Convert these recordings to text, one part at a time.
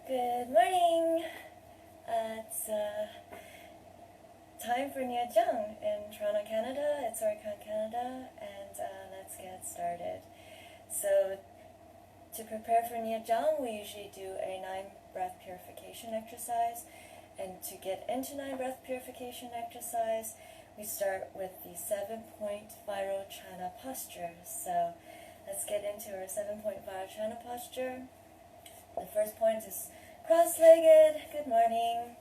Good morning! It's time for Nejang in Toronto, Canada. It's Sawarikpa, Canada, and let's get started. So, to prepare for Nejang, we usually do a 9-breath purification exercise. And to get into 9-breath purification exercise, we start with the 7-point Chana posture. So, let's get into our 7-point Chana posture. The first point is cross-legged. Good morning.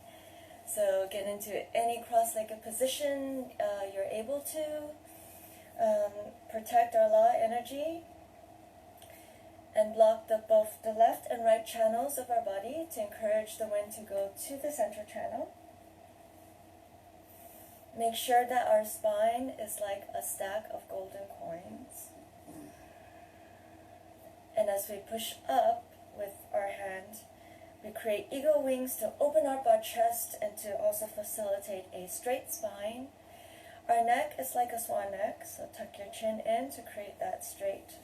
So get into any cross-legged position you're able to. Protect our law energy and block both the left and right channels of our body to encourage the wind to go to the central channel. Make sure that our spine is like a stack of golden coins. And as we push up with our hand, we create eagle wings to open up our chest and to also facilitate a straight spine. Our neck is like a swan neck, so tuck your chin in to create that straight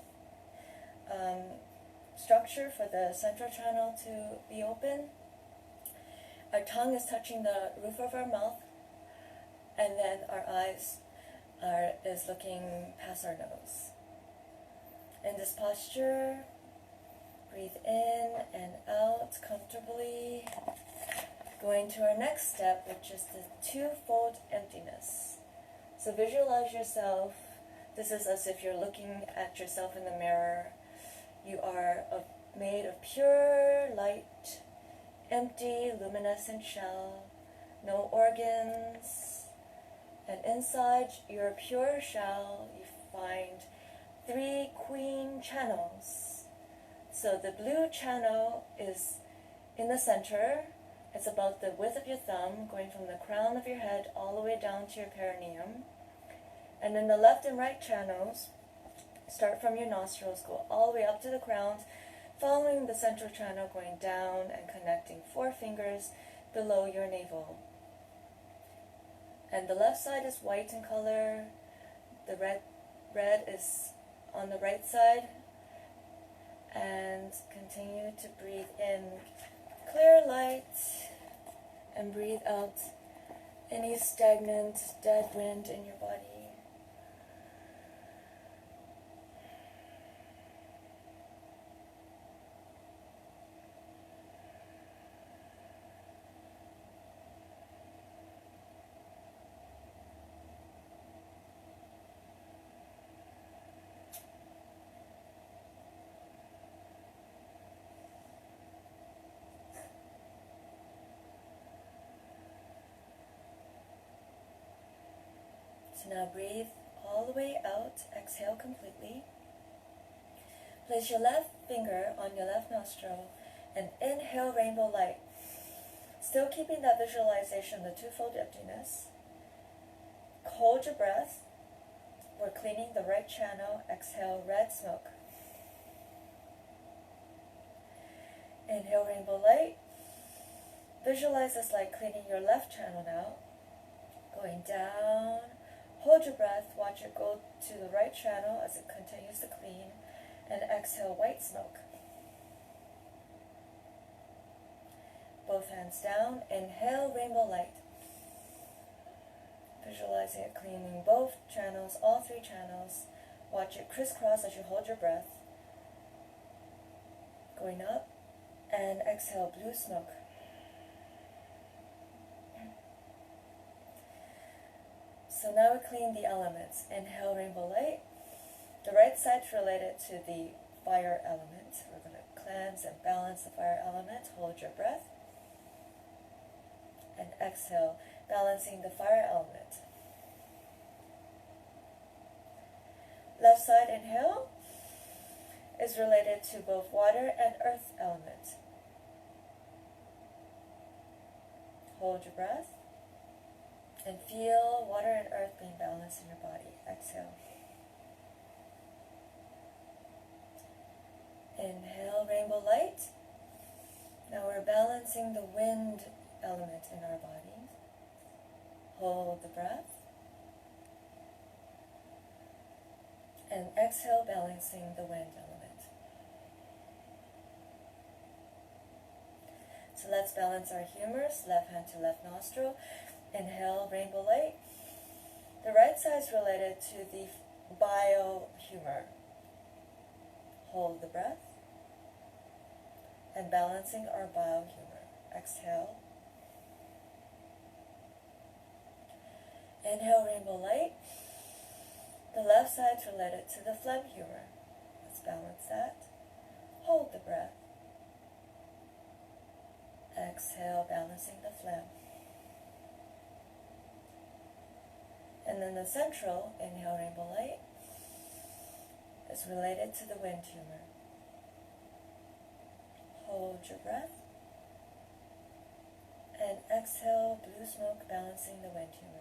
structure for the central channel to be open. Our tongue is touching the roof of our mouth, and then our eyes is looking past our nose. In this posture, breathe in and out comfortably. Going to our next step, which is the twofold emptiness. So visualize yourself. This is as if you're looking at yourself in the mirror. You are made of pure light, empty, luminescent shell, no organs. And inside your pure shell, you find 3 queen channels. So the blue channel is in the center. It's about the width of your thumb, going from the crown of your head all the way down to your perineum. And then the left and right channels start from your nostrils, go all the way up to the crown, following the central channel, going down and connecting 4 fingers below your navel. And the left side is white in color. The red is on the right side. And continue to breathe in clear light and breathe out any stagnant, dead wind in your body. So now breathe all the way out, exhale completely. Place your left finger on your left nostril and inhale rainbow light. Still keeping that visualization, the twofold emptiness. Hold your breath. We're cleaning the right channel. Exhale red smoke. Inhale rainbow light. Visualize this light cleaning your left channel now. Going down. Hold your breath, watch it go to the right channel as it continues to clean, and exhale white smoke. Both hands down, inhale rainbow light. Visualizing it cleaning both channels, all 3 channels. Watch it crisscross as you hold your breath. Going up, and exhale blue smoke. So now we clean the elements. Inhale rainbow light. The right side's related to the fire element. We're going to cleanse and balance the fire element. Hold your breath. And exhale, balancing the fire element. Left side inhale is related to both water and earth element. Hold your breath. And feel water and earth being balanced in your body. Exhale. Inhale rainbow light. Now we're balancing the wind element in our body. Hold the breath. And exhale, balancing the wind element. So let's balance our humors. Left hand to left nostril. Inhale, rainbow light. The right side is related to the bio-humor. Hold the breath. And balancing our bio-humor. Exhale. Inhale, rainbow light. The left side is related to the phlegm humor. Let's balance that. Hold the breath. Exhale, balancing the phlegm. And then the central, inhale, rainbow light, is related to the wind humor. Hold your breath. And exhale, blue smoke, balancing the wind humor.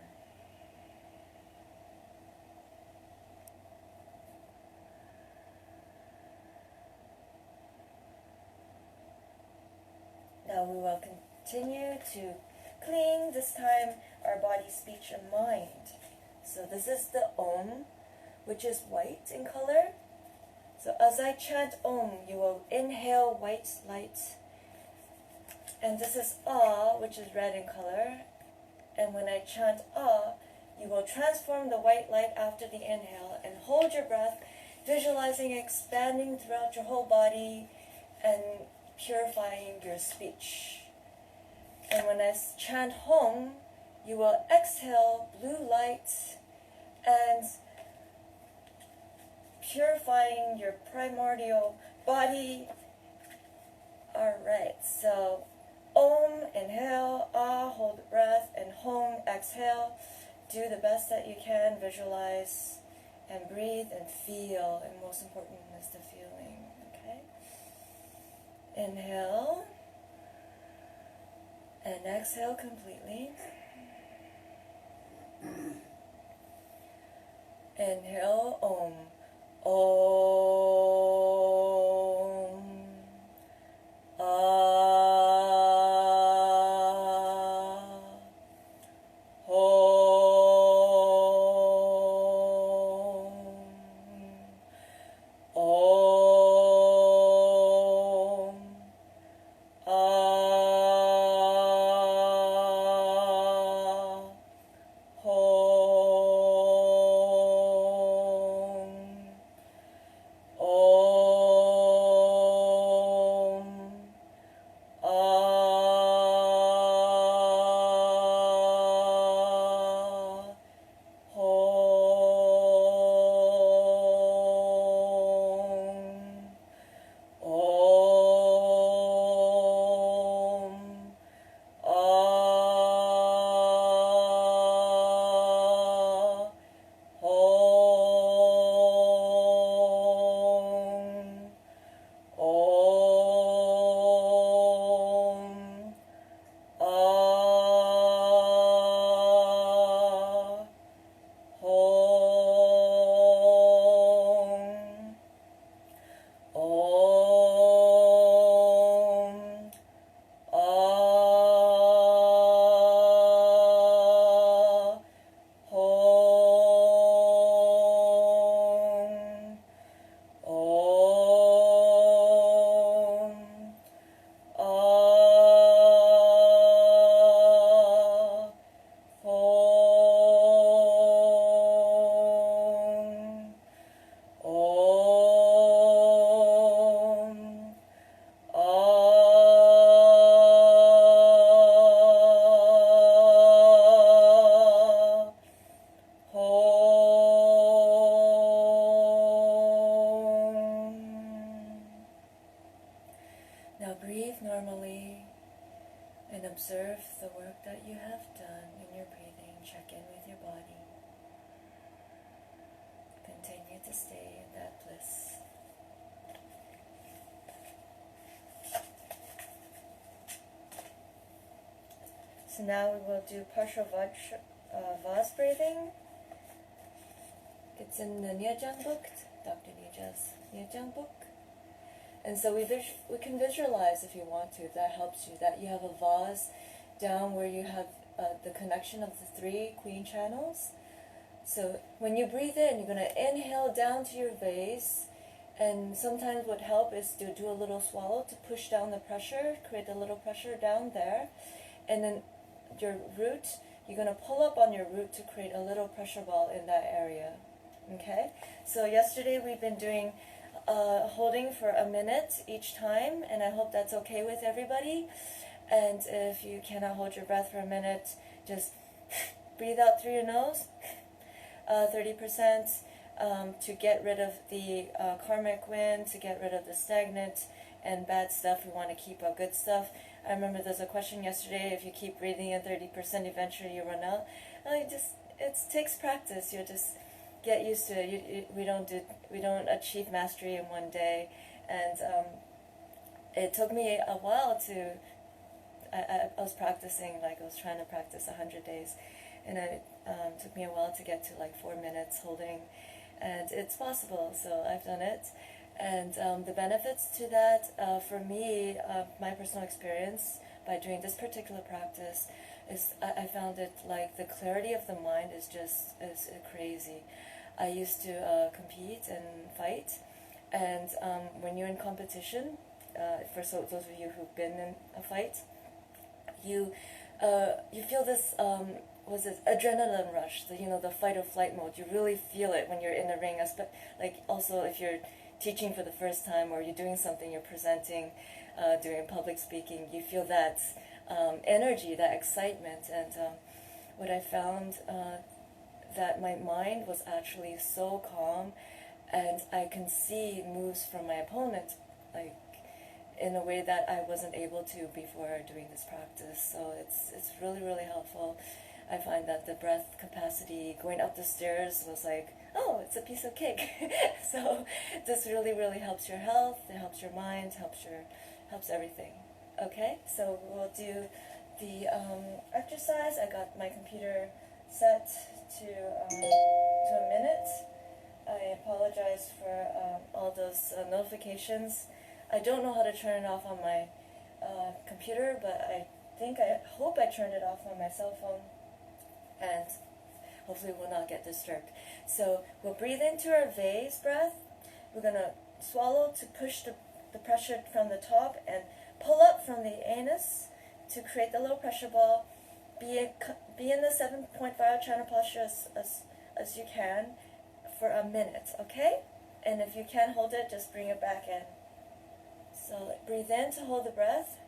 Now we will continue to clean, this time, our body, speech, and mind. So this is the Om, which is white in color. So as I chant Om, you will inhale white light. And this is Ah, which is red in color. And when I chant Ah, you will transform the white light after the inhale and hold your breath, visualizing expanding throughout your whole body and purifying your speech. And when I chant Hong, you will exhale blue light and purifying your primordial body. Alright, so Om, inhale, Ah, hold the breath, and Hong, exhale. Do the best that you can, visualize and breathe and feel, and most important is the feeling, okay? Inhale and exhale completely. Inhale, Om. Om. Ah. Om. Om. Ah. Om. Om. Ah. Om. Om. Ah. Om. Om. Ah. Om. Om. Ah. Om. Now breathe normally and observe the work that you have done in your breathing. Check in with your body. Continue to stay in that bliss. So now we will do partial vase breathing. It's in the Nejang book, Dr. Nejang's Nejang book. And so we can visualize, if you want to, if that helps you, that you have a vase down where you have the connection of the 3 queen channels. So when you breathe in, you're going to inhale down to your vase, And sometimes what help is to do a little swallow to push down the pressure, create a little pressure down there. And then your root, you're going to pull up on your root to create a little pressure ball in that area. Okay? So yesterday we've been doing holding for a minute each time, and I hope that's okay with everybody. And if you cannot hold your breath for a minute, just breathe out through your nose, 30%, to get rid of the karmic wind, to get rid of the stagnant and bad stuff. We want to keep our good stuff. I remember there's a question yesterday, if you keep breathing in 30%, eventually you run out. It takes practice. You just get used to it. We don't achieve mastery in one day. And it took me a while to, I was practicing, like I was trying to practice 100 days. And it took me a while to get to like 4 minutes holding. And it's possible, so I've done it. And the benefits to that, for me, my personal experience by doing this particular practice is I found it like the clarity of the mind is crazy. I used to compete and fight, and when you're in competition, for those of you who've been in a fight, you feel this adrenaline rush, the fight or flight mode. You really feel it when you're in the ring. Like also if you're teaching for the first time or you're doing something, you're presenting, doing public speaking, you feel that energy, that excitement. And what I found, that my mind was actually so calm, and I can see moves from my opponent, like in a way that I wasn't able to before doing this practice. So it's really, really helpful. I find that the breath capacity going up the stairs was like, oh, it's a piece of cake. So this really, really helps your health, it helps your mind, helps everything. Okay, so we'll do the exercise. I got my computer set to a minute. I apologize for all those notifications. I don't know how to turn it off on my computer, but I hope I turned it off on my cell phone, and hopefully we'll not get disturbed. So we'll breathe into our vase breath. We're going to swallow to push the pressure from the top and pull up from the anus to create the little pressure ball. Be in the 7.5 channel posture as you can for a minute, okay? And if you can't hold it, just bring it back in. So breathe in to hold the breath.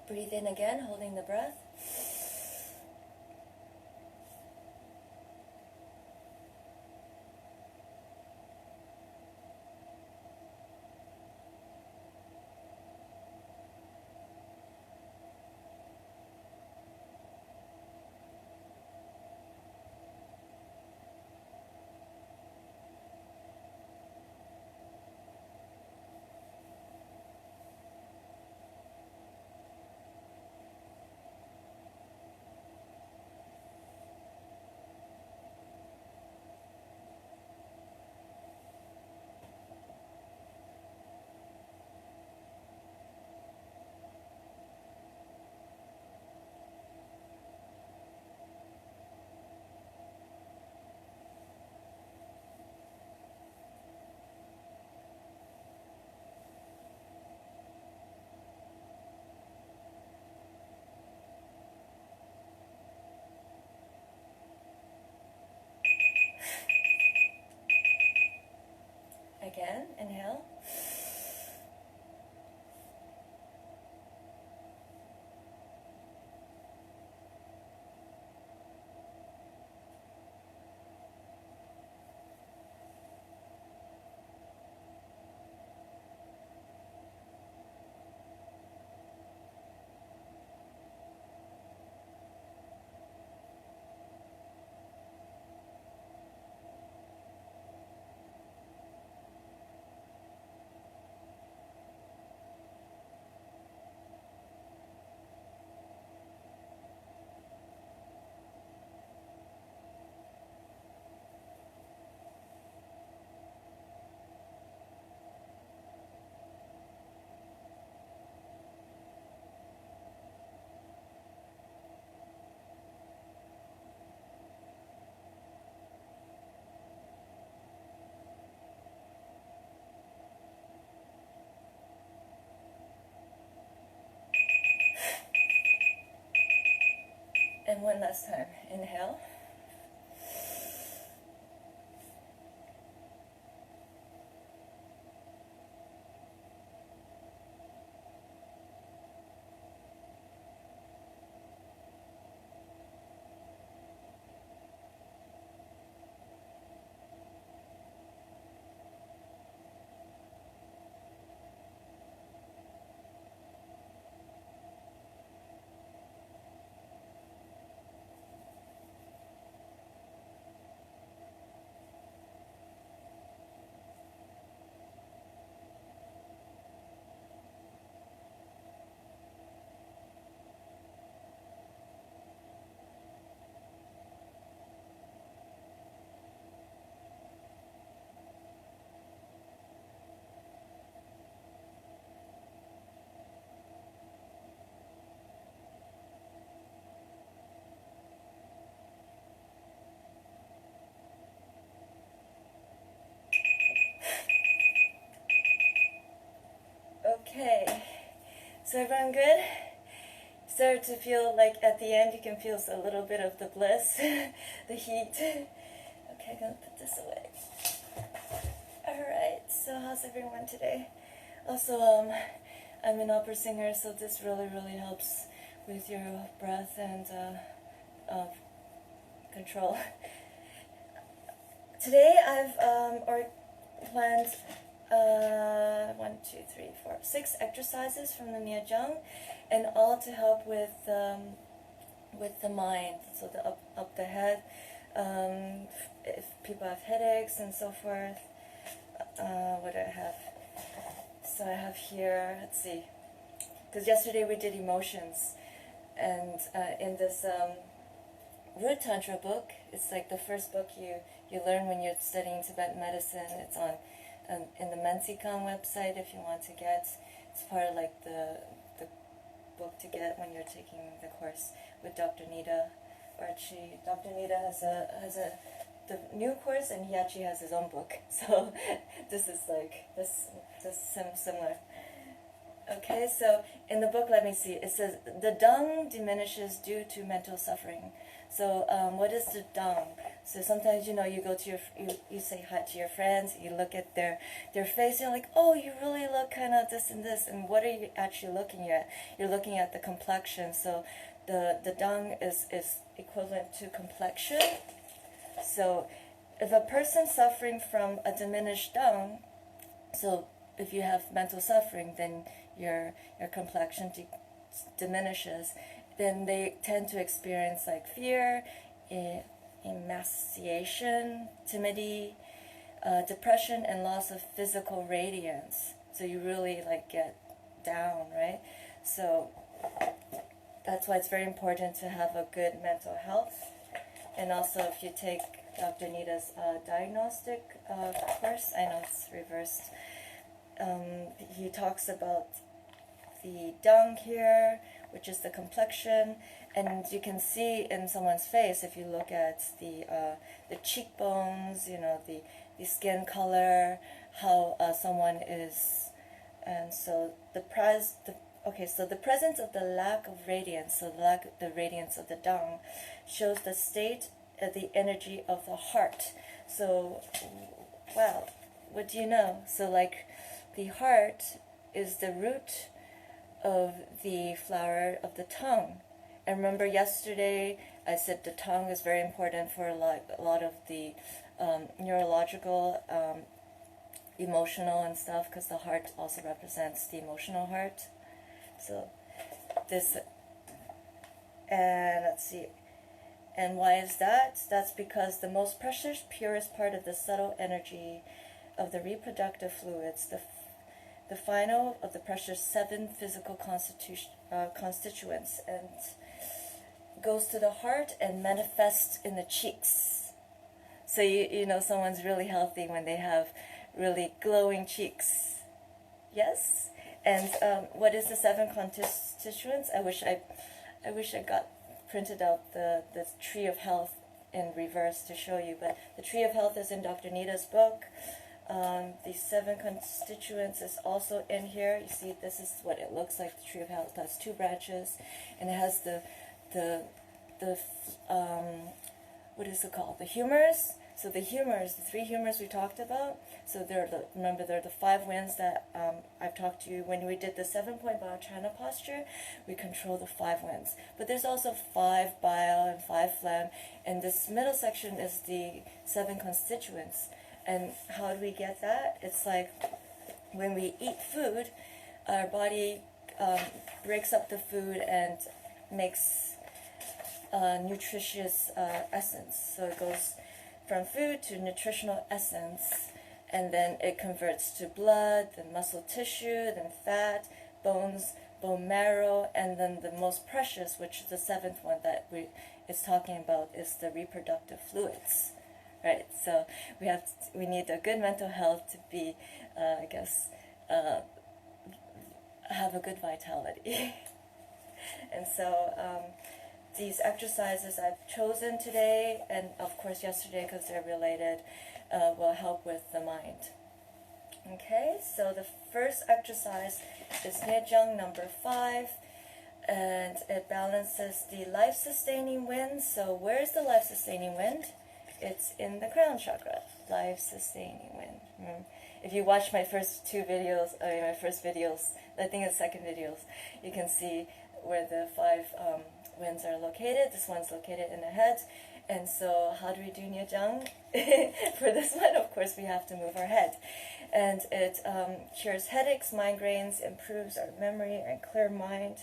Breathe in again, holding the breath. And one last time. Inhale. Okay, so everyone good? Start to feel like at the end you can feel a little bit of the bliss, the heat. Okay, I'm gonna put this away. Alright, so how's everyone today? Also, I'm an opera singer, so this really helps with your breath and control. Today I've planned 6 exercises from the Nejang, and all to help with the mind. So the up the head. If people have headaches and so forth. What do I have? So I have here. Let's see. Because yesterday we did emotions, and in this Root Tantra book, it's like the first book you learn when you're studying Tibetan medicine. It's on in the Mensikang website if you want to get. It's part of like the book to get when you're taking the course with Dr. Nida. Dr. Nida has the new course, and he actually has his own book. So this is like this similar. Okay, so in the book, let me see. It says the dung diminishes due to mental suffering. So what is the dung? So sometimes, you go to you say hi to your friends, you look at their face, you're like, oh, you really look kind of this and this, and what are you actually looking at? You're looking at the complexion. So the dung is equivalent to complexion. So if a person suffering from a diminished dung, so if you have mental suffering, then your complexion diminishes, then they tend to experience like fear, emaciation, timidity, depression, and loss of physical radiance. So you really like get down, right? So that's why it's very important to have a good mental health. And also if you take Dr. Nida's diagnostic course, I know it's reversed, he talks about the dung here, which is the complexion, and you can see in someone's face if you look at the cheekbones, the skin color, how someone is, and so the presence of the lack of radiance, so the radiance of the dung, shows the state of the energy of the heart. So, wow, what do you know? So like the heart is the root of the flower of the tongue. And remember yesterday I said the tongue is very important for a lot of the neurological, emotional and stuff, because the heart also represents the emotional heart. So this, and let's see, and why is that? That's because the most precious, purest part of the subtle energy of the reproductive fluids, the final of the precious 7 physical constituents, and goes to the heart and manifests in the cheeks. So you know someone's really healthy when they have really glowing cheeks. Yes? And what is the 7 constituents? I wish I got printed out the Tree of Health in reverse to show you, but the Tree of Health is in Dr. Nida's book. The 7 constituents is also in here. You see, this is what it looks like. The Tree of Health has 2 branches, and it has the the what is it called? The humors. So the humors, the 3 humors we talked about. So remember, they're the 5 winds that I've talked to you when we did the 7-point bile chana posture. We control the 5 winds, but there's also 5 bile and 5 phlegm, and this middle section is the 7 constituents. And how do we get that? It's like when we eat food, our body breaks up the food and makes nutritious essence. So it goes from food to nutritional essence, and then it converts to blood, then muscle tissue, then fat, bones, bone marrow, and then the most precious, which is the 7th one that is talking about, is the reproductive fluids. Right, so we need a good mental health to be, have a good vitality. And so these exercises I've chosen today, and of course yesterday because they're related, will help with the mind. Okay, so the first exercise is Nejang number 5, and it balances the life-sustaining wind. So where's the life-sustaining wind? It's in the crown chakra, life-sustaining wind. If you watch my first 2 videos, my first videos, I think it's second videos, you can see where the 5 winds are located. This one's located in the head. And so how do we do Nejang? For this one, of course, we have to move our head. And it cures headaches, migraines, improves our memory and clear mind.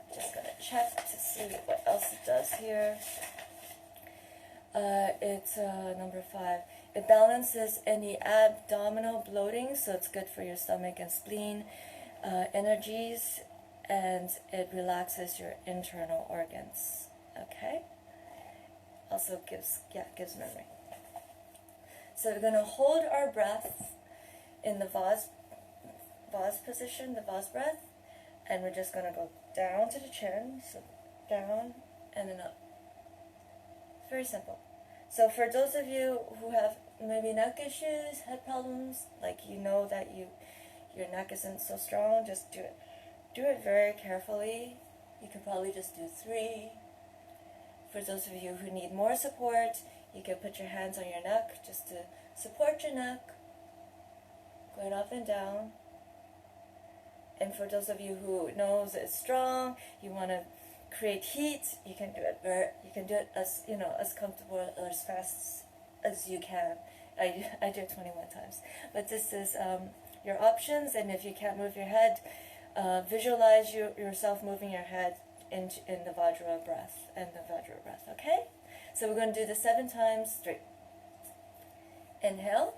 I'm just going to check to see what else it does here. It's number 5. It balances any abdominal bloating, so it's good for your stomach and spleen energies, and it relaxes your internal organs. Okay? Also gives memory. So we're going to hold our breath in the vase position, the vase breath, and we're just going to go down to the chin, so down and then up. It's very simple. So for those of you who have maybe neck issues, head problems, like you know that your neck isn't so strong, just do it. Do it very carefully. You could probably just do 3. For those of you who need more support, you can put your hands on your neck just to support your neck, going up and down. And for those of you who knows it's strong, you want to create heat, you can do it as as comfortable or as fast as you can. I do it 21 times, but this is your options. And if you can't move your head, visualize yourself moving your head in the Vajra breath and the Vajra breath. Okay, so we're going to do this 7 times straight. Inhale.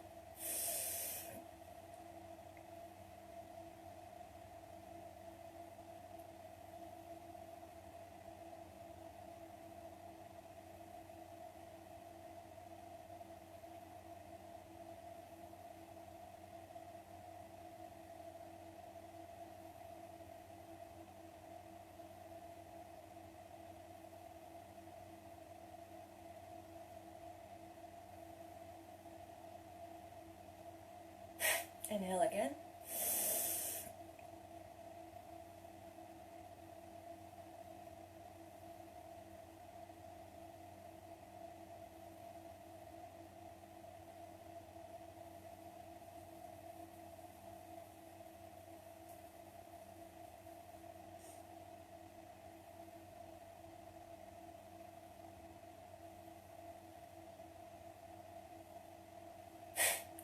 Inhale again.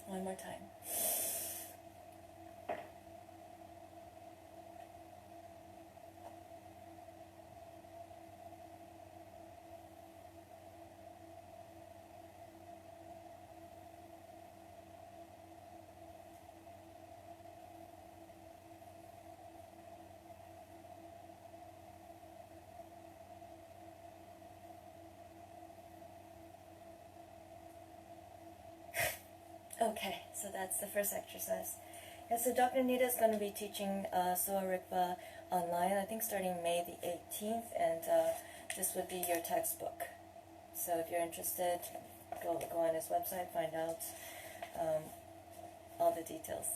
One more time. Okay, so that's the first exercise. Yeah, so Dr. Nita is going to be teaching Sawarikpa Online, I think starting May the 18th, and this would be your textbook. So if you're interested, go on his website, find out all the details.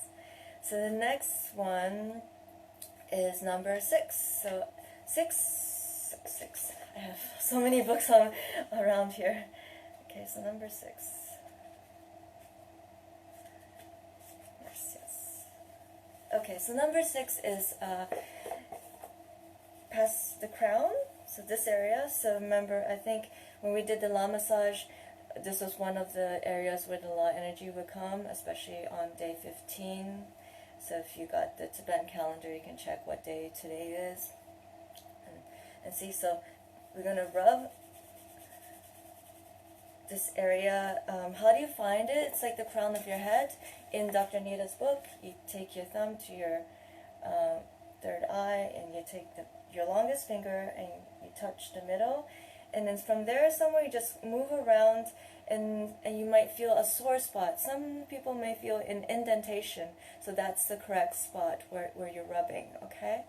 So the next one is number 6. So 6. I have so many books around here. Okay, so number 6. Yes. Okay, so number 6 is past the crown, so this area. So remember, I think when we did the law massage, this was one of the areas where the law energy would come, especially on day 15. So if you got the Tibetan calendar, you can check what day today is and see. So we're going to rub this area. How do you find it? It's like the crown of your head. In Dr. Nita's book, you take your thumb to your third eye, and you take your longest finger and you touch the middle, and then from there somewhere you just move around, and you might feel a sore spot. Some people may feel an indentation, so that's the correct spot where you're rubbing, okay?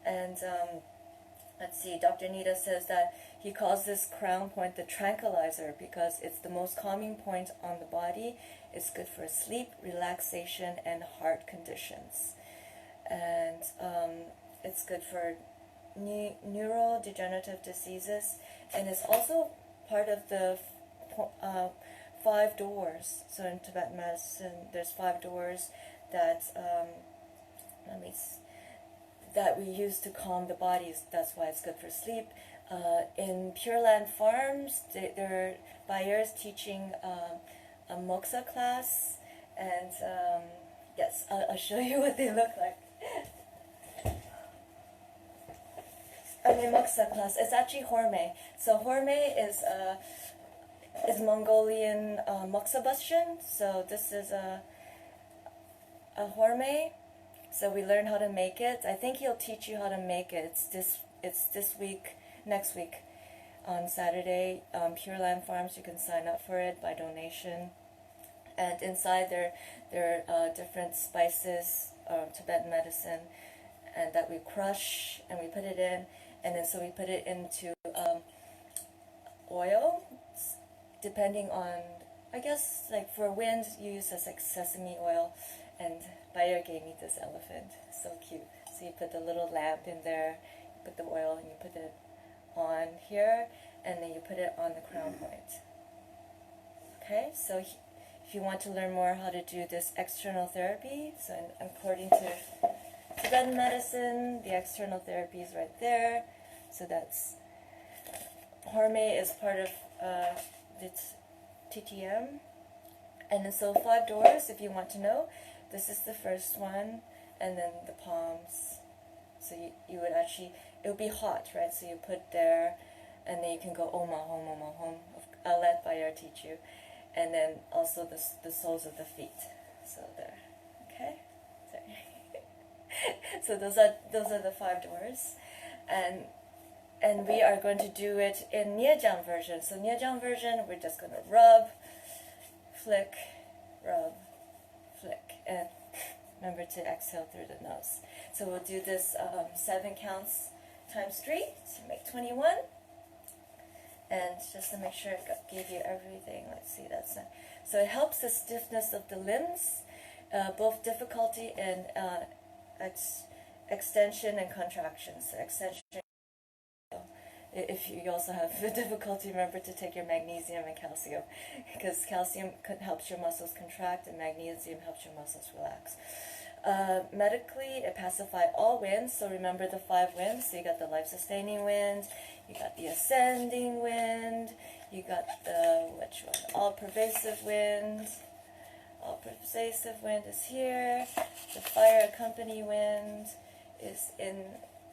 And let's see, Dr. Nita says that he calls this crown point the tranquilizer because it's the most calming point on the body. It's good for sleep, relaxation, and heart conditions. And it's good for neurodegenerative diseases, and it's also part of the 5 doors. So in Tibetan medicine, there's 5 doors that that we use to calm the bodies. That's why it's good for sleep. In Pure Land Farms, there are buyers teaching a Moxa class, and yes, I'll show you what they look like. Moxa class. It's actually Horme. So Horme is Mongolian Moxa bastion. So this is a Horme. So we learn how to make it. I think he'll teach you how to make it. It's this week, next week, on Saturday. Pure Land Farms. You can sign up for it by donation. And inside there are different spices, Tibetan medicine, and that we crush and we put it in. And then so we put it into oil, depending on, I guess, like for wind, you use this like sesame oil. And Bayer gave me this elephant, so cute. So you put the little lamp in there, you put the oil, and you put it on here, and then you put it on the crown point. Okay, so if you want to learn more how to do this external therapy, so according to Tibetan medicine, the external therapy is right there. So that's Horme is part of its TTM. And then so 5 doors, if you want to know. This is the first one, and then the palms. So you would actually, it would be hot, right? So you put there, and then you can go Oma, Hom, Oma, Hom. I'll let Bayer teach you. And then also the soles of the feet. So there, okay? Sorry. So those are the 5 doors, and we are going to do it in Nejang version. So Nejang version, we're just going to rub, flick, and remember to exhale through the nose. So we'll do this 7 counts times 3 to make 21. And just to make sure I gave you everything, let's see, that's not. So it helps the stiffness of the limbs, both difficulty and extension and contraction. So extension. If you also have difficulty, remember to take your magnesium and calcium, because calcium helps your muscles contract and magnesium helps your muscles relax. Medically, it pacifies all winds, so remember the 5 winds. So you got the life-sustaining wind, you got the ascending wind, you got the, which one? All-pervasive wind. All-pervasive wind is here. The fire accompany wind is in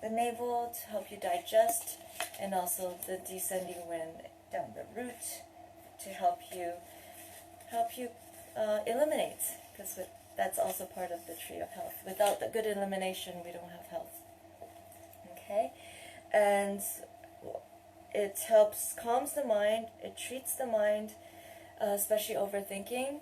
the navel to help you digest, and also the descending wind down the root to help you eliminate, because that's also part of the tree of health. Without the good elimination, we don't have health. Okay, and it calms the mind, it treats the mind, especially overthinking,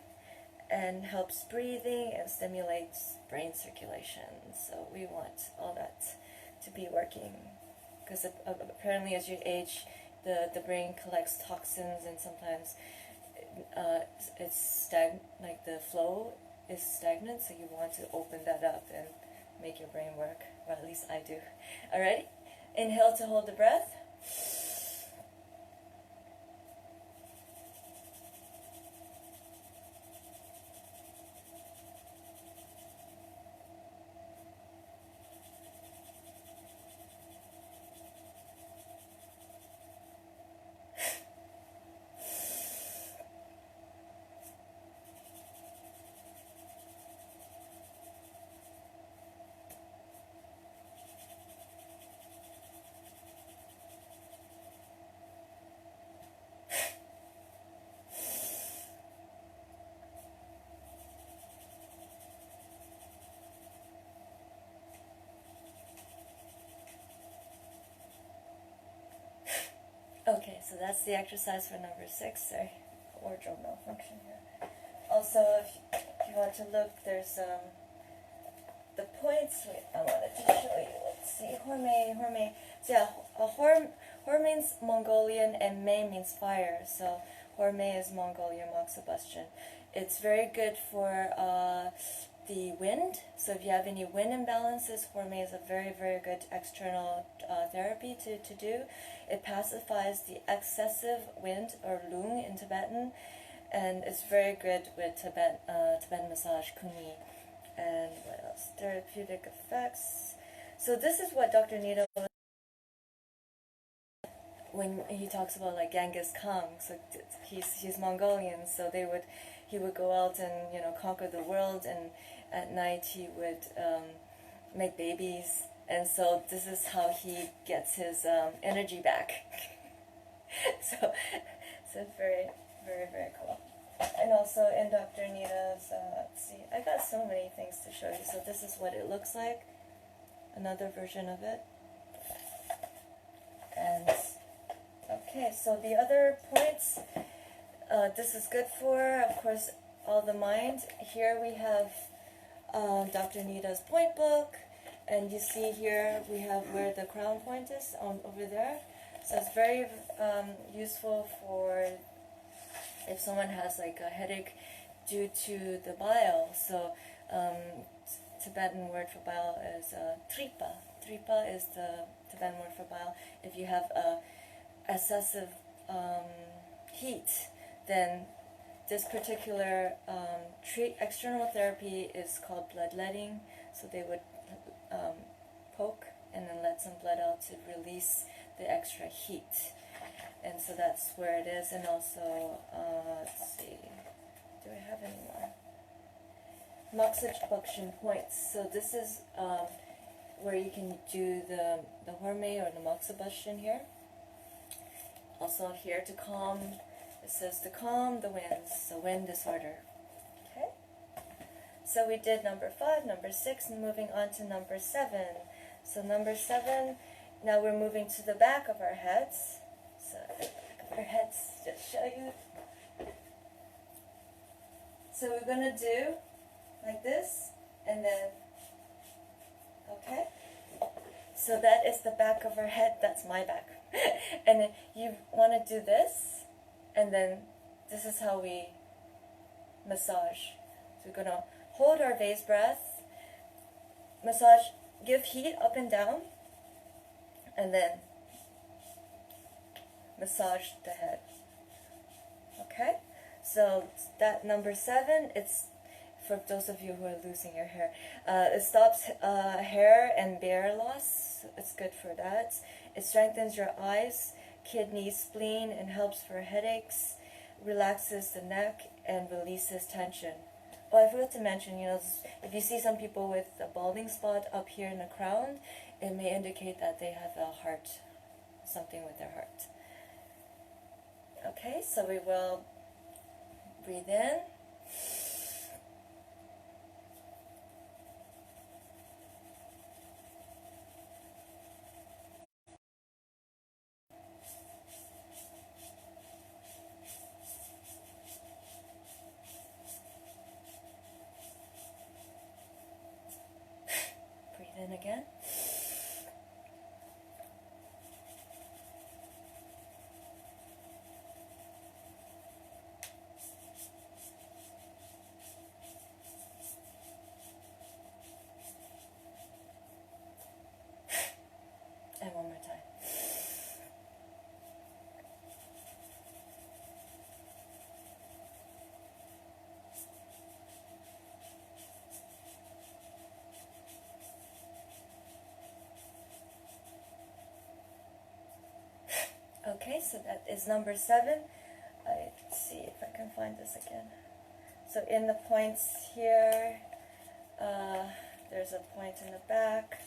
and helps breathing and stimulates brain circulation. So we want all that to be working, because apparently as you age, the brain collects toxins, and sometimes it's like the flow is stagnant, so you want to open that up and make your brain work, or at least I do. Alright, inhale to hold the breath. So that's the exercise for number 6. Sorry, wardrobe malfunction here. Also, if you want to look, there's the points. Wait, I wanted to show you. Let's see, Horme. So yeah, Hor means Mongolian and May means fire. So Horme is Mongolian Moxa bastion. It's very good for the wind. So if you have any wind imbalances, Horme is a very, very good external therapy to do. It pacifies the excessive wind, or lung in Tibetan, and it's very good with Tibetan massage, kuni. And what else? Therapeutic effects. So this is what Dr. Nida, when he talks about like Genghis Khan. So he's Mongolian, so he would go out and conquer the world, and at night he would make babies, and so this is how he gets his energy back. so it's very, very, very cool. And also in Dr. Nida's, let's see, I got so many things to show you. So this is what it looks like, another version of it. And okay, so the other points, this is good for, of course, all the mind. Here we have Dr. Nida's point book, and you see here we have where the crown point is over there. So it's very useful for if someone has like a headache due to the bile. So Tibetan word for bile is tripa. Tripa is the Tibetan word for bile. If you have excessive heat, then this particular external therapy is called bloodletting. So they would poke and then let some blood out to release the extra heat. And so that's where it is. And also, let's see, do I have any more? Moxa buction points. So this is where you can do the Horme or the Moxa buction here. Also here to calm, it says to calm the winds, so wind disorder. Okay? So we did number 5, number 6, and moving on to number 7. So number 7, now we're moving to the back of our heads. So the back of our heads, just show you. So we're going to do like this, and then, okay? So that is the back of our head, that's my back. And then you want to do this, and then this is how we massage. So we're going to hold our vase breath, massage, give heat up and down, and then massage the head. Okay? So that number 7, it's for those of you who are losing your hair. It stops hair and hair loss. It's good for that. It strengthens your eyes, kidneys, spleen, and helps for headaches, relaxes the neck, and releases tension. Oh, I forgot to mention, if you see some people with a balding spot up here in the crown, it may indicate that they have a heart, something with their heart. Okay, so we will breathe in. Breathe in again. And one more time. Okay, so that is number 7. Let's see if I can find this again. So in the points here, there's a point in the back.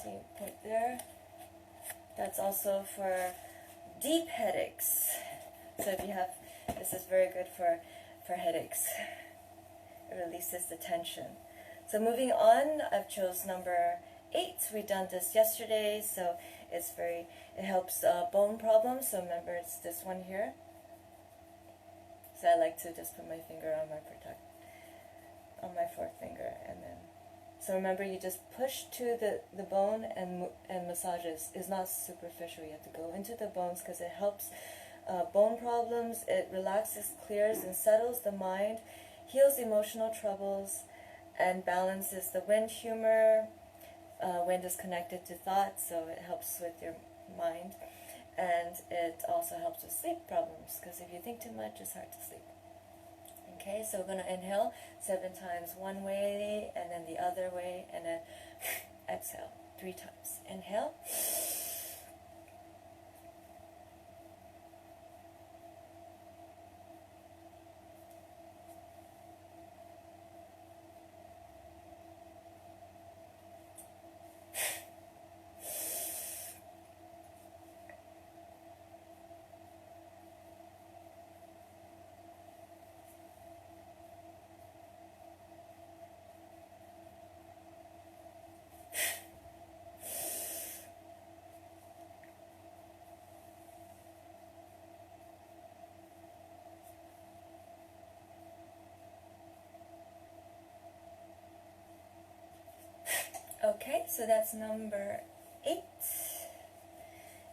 See a point there. That's also for deep headaches. So if you have, this is very good for headaches. It releases the tension. So moving on, I've chose number 8. We done this yesterday, so it helps bone problems. So remember, it's this one here. So I like to just put my finger on my fourth finger, and then. So remember, you just push to the bone and massages. It's not superficial. You have to go into the bones because it helps bone problems. It relaxes, clears, and settles the mind, heals emotional troubles, and balances the wind humor. Wind is connected to thought, so it helps with your mind. And it also helps with sleep problems, because if you think too much, it's hard to sleep. Okay, so we're going to inhale 7 times one way, and then the other way, and then exhale 3 times. Inhale. Okay, so that's number 8.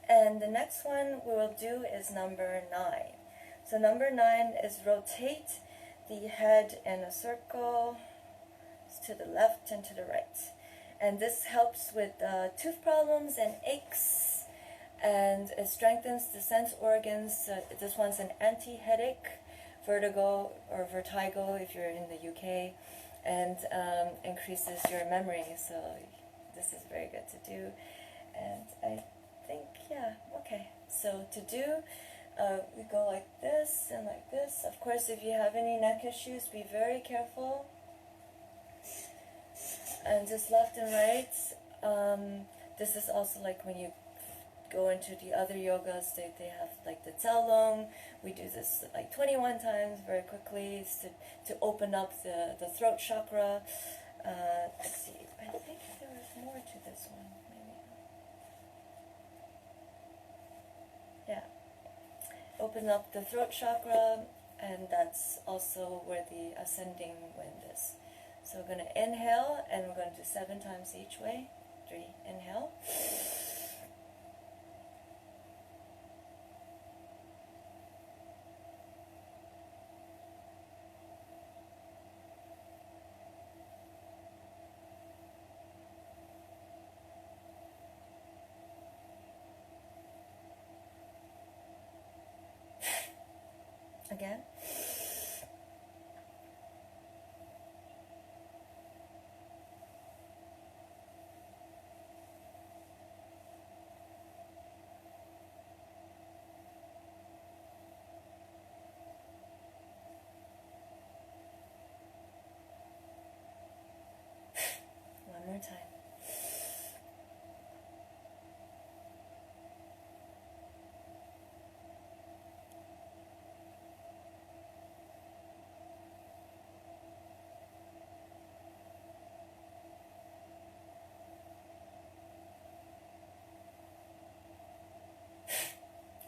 And the next one we will do is number 9. So number 9 is rotate the head in a circle to the left and to the right. And this helps with tooth problems and aches, and it strengthens the sense organs. This one's an anti-headache, vertigo if you're in the UK, and increases your memory. So this is very good to do. And I think, yeah, okay. So to do, we go like this and like this. Of course, if you have any neck issues, be very careful. And just left and right. This is also like when you go into the other yogas, they have like the Tsalong. We do this like 21 times very quickly to open up the throat chakra. Let's see, I think there was more to this one, maybe. Yeah, open up the throat chakra, and that's also where the ascending wind is. So we're going to inhale, and we're going to do 7 times each way. 3, inhale. Again. One more time.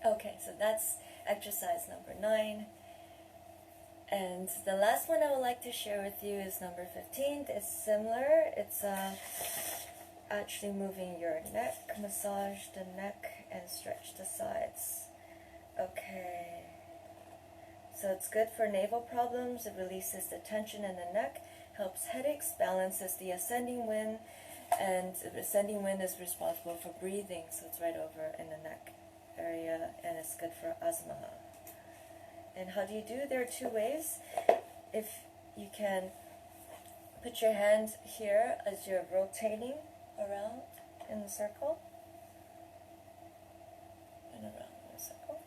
Okay, so that's exercise number 9. And the last one I would like to share with you is number 15. It's similar. It's actually moving your neck, massage the neck, and stretch the sides. Okay. So it's good for navel problems. It releases the tension in the neck, helps headaches, balances the ascending wind, and the ascending wind is responsible for breathing, so it's right over in the neck area, and it's good for asthma. And how do you do? There are 2 ways. If you can put your hand here as you're rotating around in the circle, and around in a circle.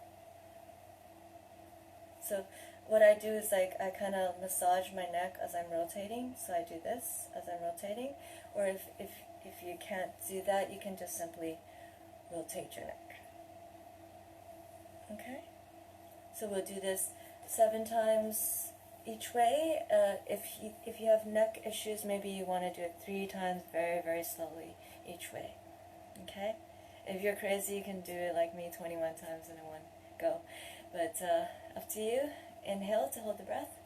So what I do is like I kind of massage my neck as I'm rotating. So I do this as I'm rotating. Or if you can't do that, you can just simply rotate your neck. Okay? So we'll do this 7 times each way. If you have neck issues, maybe you want to do it 3 times very, very slowly. each way. Okay? If you're crazy, you can do it like me 21 times in one go. But up to you. Inhale to hold the breath.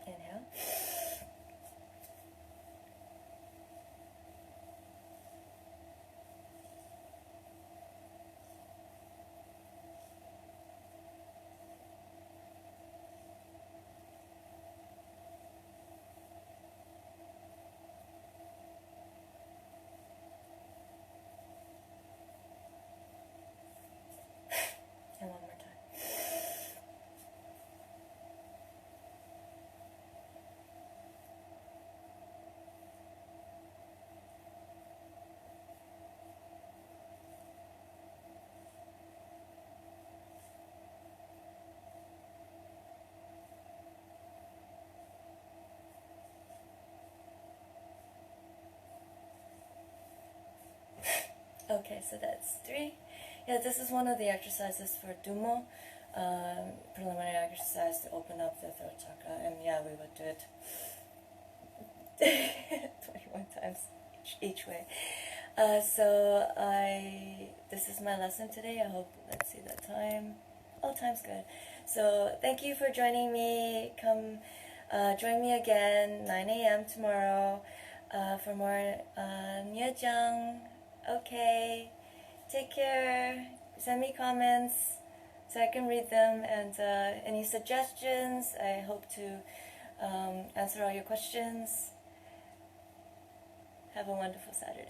Inhale. And one more time. Okay, so that's 3. Yeah, this is one of the exercises for Dumo, preliminary exercise to open up the throat chakra. And yeah, we would do it 21 times each way. So this is my lesson today. I hope, let's see the time. Oh, time's good. So thank you for joining me. Come join me again, 9 a.m. tomorrow for more Nejang. Okay, take care. Send me comments so I can read them, and any suggestions. I hope to answer all your questions. Have a wonderful Saturday.